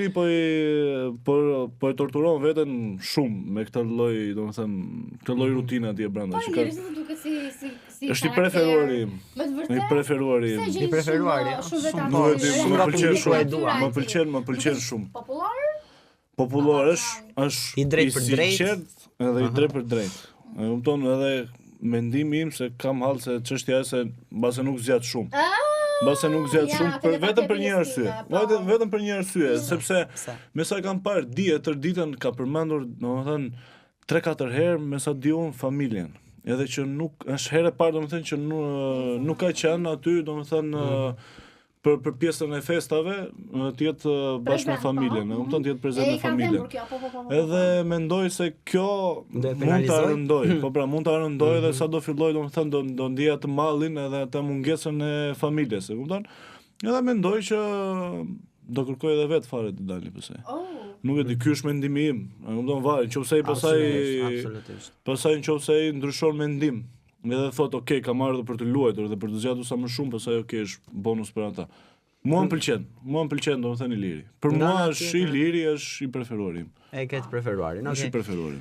liri po e torturon veten shumë me këtë lloj, domethënë, këtë lloj rutine atje brenda. Po liri se duket si është i preferuari im. Me të vërtetë. I preferuari im. I preferuari. Më pëlqen shumë. Popullor? Popullor është i drejtë për drejtë, edhe i drejtë për drejtë. E kupton, edhe mendimi im se kam hall se çështja është se mbase nuk zgjat shumë. Mbase nuk zgjat shumë vetëm për një arsye. Vetëm për një arsye, sepse me sa kam parë ditën ka përmendur, domethënë 3-4 herë me sa di unë familjen. Edhe që nuk është herë e parë domethënë që nuk ka qenë aty domethënë për pjesën e festave të jetë bashkë me familjen, e kupton, të jetë prezent me familjen. Edhe mendoj se kjo mund ta rëndoj, po pra mund ta rëndoj edhe sa do filloj domethënë do ndjej atë mallin edhe atë mungesën e familjes, e kupton? Edhe mendoj që do kërkoj edhe vetë fare të dalë pse. Nuk e di, ky është mendimi im. E kupton, varet, nëse pastaj nëse ai ndryshon mendim. Edhe thot, ok, kam ardhur për të luajtur dhe për të zgjatur sa më shumë, pastaj ok, është bonus për ata. Mua më pëlqen domethënë i liri. Për mua është i liri, është i preferuari im. E ke të preferuarin, okay. Është i preferuari.